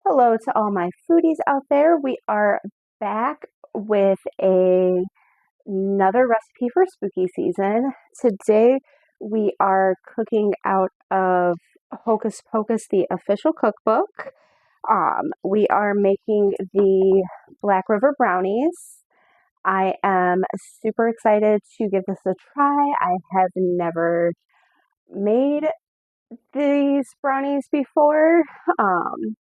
Hello to all my foodies out there. We are back with another recipe for spooky season. Today we are cooking out of Hocus Pocus, the official cookbook. We are making the Black River Brownies. I am super excited to give this a try. I have never made these brownies before. Um,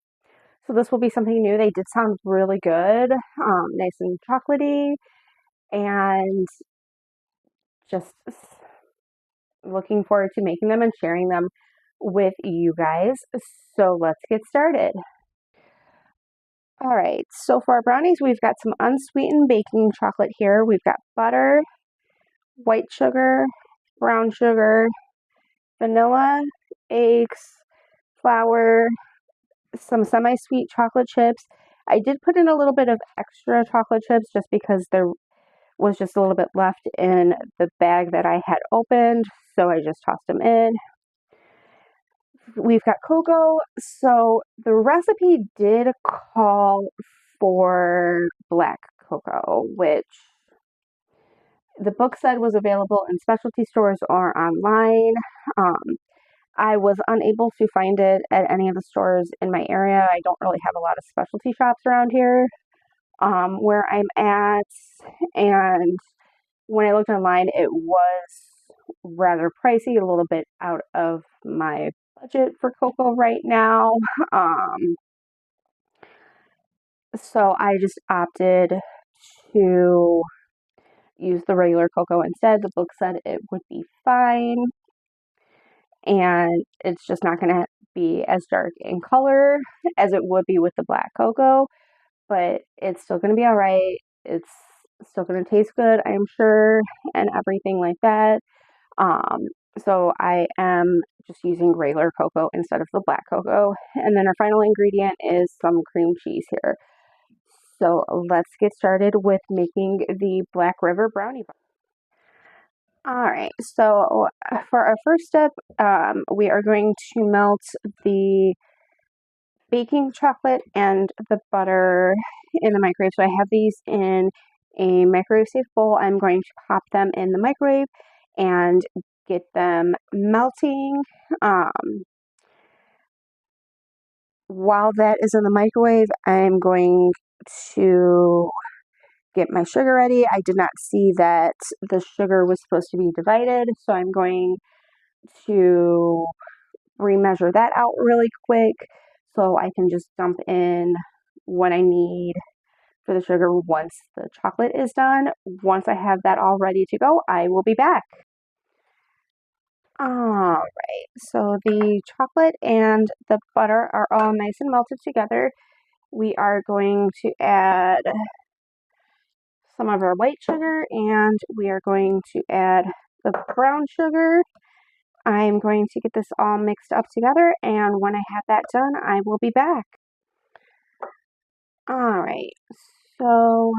So this will be something new. They did sound really good, nice and chocolatey, and just looking forward to making them and sharing them with you guys. So let's get started. All right, so for our brownies, we've got some unsweetened baking chocolate here. We've got butter, white sugar, brown sugar, vanilla, eggs, flour, some semi-sweet chocolate chips. I did put in a little bit of extra chocolate chips just because there was just a little bit left in the bag that I had opened, so I just tossed them in. We've got cocoa. So the recipe did call for black cocoa, which the book said was available in specialty stores or online. Um, I was unable to find it at any of the stores in my area. I don't really have a lot of specialty shops around here where I'm at, and when I looked online, it was rather pricey, a little bit out of my budget for cocoa right now. Um, so I just opted to use the regular cocoa instead. The book said it would be fine, and it's just not going to be as dark in color as it would be with the black cocoa, but it's still going to be all right. It's still going to taste good, I'm sure, and everything like that. Um, so I am just using regular cocoa instead of the black cocoa. And then our final ingredient is some cream cheese here. So let's get started with making the Black River brownie. All right, so for our first step, we are going to melt the baking chocolate and the butter in the microwave. So I have these in a microwave safe bowl. I'm going to pop them in the microwave and get them melting. While that is in the microwave, I'm going to get my sugar ready. I did not see that the sugar was supposed to be divided, so I'm going to remeasure that out really quick so I can just dump in what I need for the sugar once the chocolate is done. Once I have that all ready to go, I will be back. All right, so the chocolate and the butter are all nice and melted together. We are going to add some of our white sugar and we are going to add the brown sugar. I'm going to get this all mixed up together, and when I have that done, I will be back. All right, so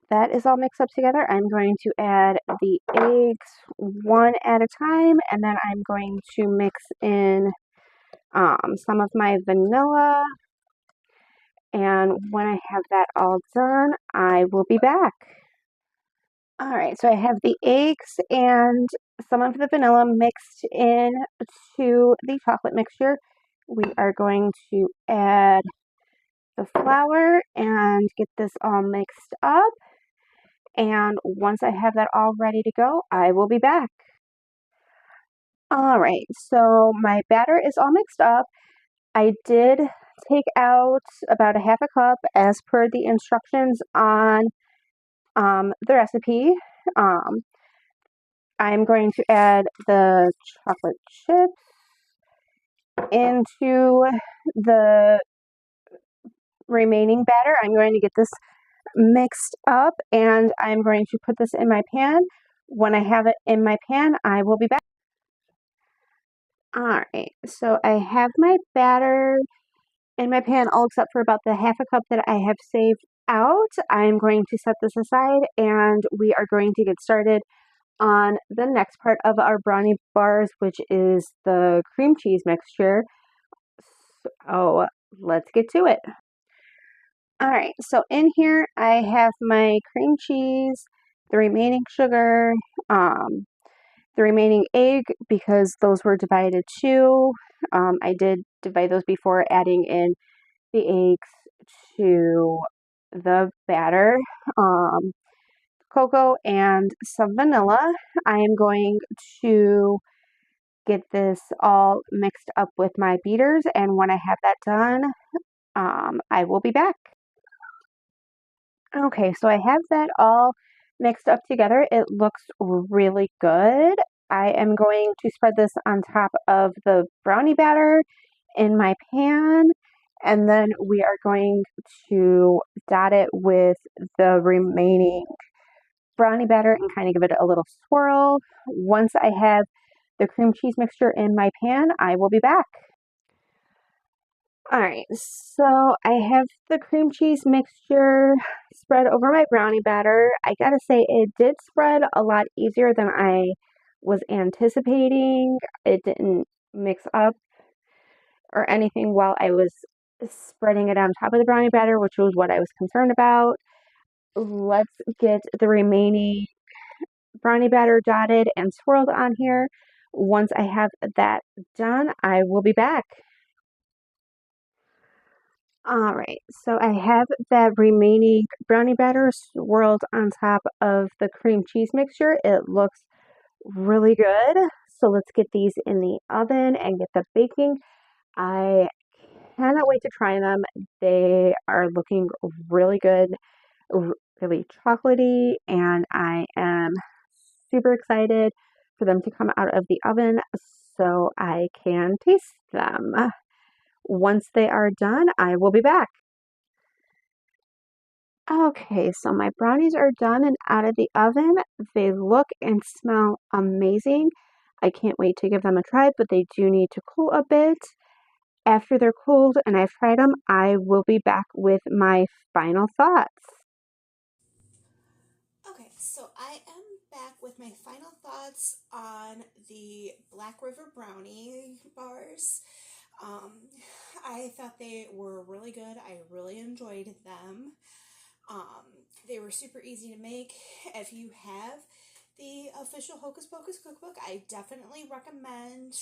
that is all mixed up together. I'm going to add the eggs one at a time, and then I'm going to mix in some of my vanilla. And when I have that all done, I will be back. All right, so I have the eggs and some of the vanilla mixed in to the chocolate mixture. We are going to add the flour and get this all mixed up. And once I have that all ready to go, I will be back. All right, so my batter is all mixed up. I did take out about a half a cup as per the instructions on the recipe. I'm going to add the chocolate chips into the remaining batter. I'm going to get this mixed up and I'm going to put this in my pan. When I have it in my pan, I will be back. All right, so I have my batter in my pan all except for about the half a cup that I have saved out. I'm going to set this aside and we are going to get started on the next part of our brownie bars, which is the cream cheese mixture. So let's get to it. All right, so in here I have my cream cheese, the remaining sugar, the remaining egg because those were divided too. I did divide those before adding in the eggs to the batter. Cocoa and some vanilla. I am going to get this all mixed up with my beaters, and when I have that done, I will be back. Okay, so I have that all mixed up together. It looks really good. I am going to spread this on top of the brownie batter in my pan, and then we are going to dot it with the remaining brownie batter and kind of give it a little swirl. Once I have the cream cheese mixture in my pan, I will be back. All right, so I have the cream cheese mixture spread over my brownie batter. I gotta say, it did spread a lot easier than I was anticipating. It didn't mix up or anything while I was spreading it on top of the brownie batter, which was what I was concerned about. Let's get the remaining brownie batter dotted and swirled on here. Once I have that done, I will be back. All right, so I have that remaining brownie batter swirled on top of the cream cheese mixture. It looks really good. So let's get these in the oven and get the baking. I cannot wait to try them. They are looking really good, really chocolatey, and I am super excited for them to come out of the oven so I can taste them. Once they are done, I will be back. Okay, so my brownies are done and out of the oven. They look and smell amazing. I can't wait to give them a try, but they do need to cool a bit. After they're cooled and I've tried them, I will be back with my final thoughts. Okay, so I am back with my final thoughts on the Black River Brownie bars. Um, I thought they were really good. I really enjoyed them. Um, they were super easy to make. If you have the official Hocus Pocus cookbook, I definitely recommend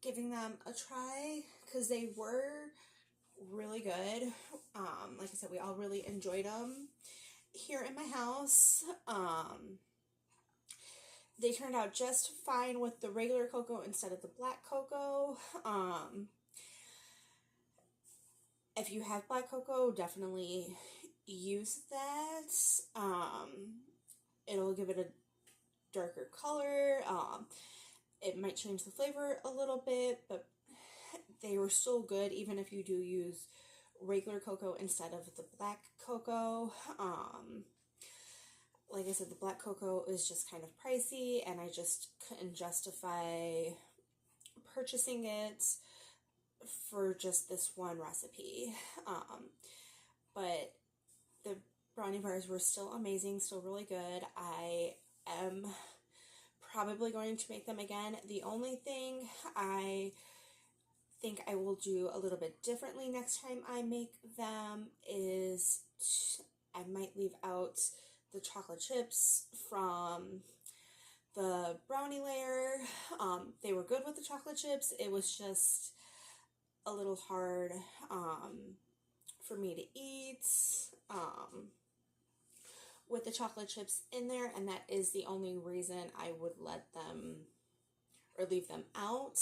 giving them a try because they were really good. Like I said, we all really enjoyed them here in my house. They turned out just fine with the regular cocoa instead of the black cocoa. If you have black cocoa, definitely use that. It'll give it a darker color. It might change the flavor a little bit, but they were still good even if you do use regular cocoa instead of the black cocoa. Like I said, the black cocoa is just kind of pricey, and I just couldn't justify purchasing it for just this one recipe. But the brownie bars were still amazing, still really good. I am probably going to make them again. The only thing I think I will do a little bit differently next time I make them is I might leave out the chocolate chips from the brownie layer. They were good with the chocolate chips. It was just a little hard for me to eat with the chocolate chips in there, and that is the only reason I would let them or leave them out.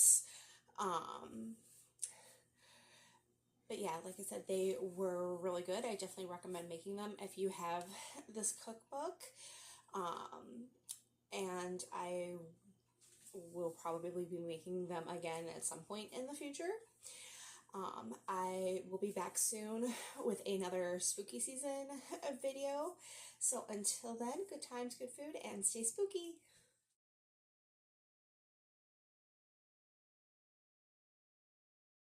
But yeah, like I said, they were really good. I definitely recommend making them if you have this cookbook. And I will probably be making them again at some point in the future. I will be back soon with another spooky season video. So until then, good times, good food, and stay spooky.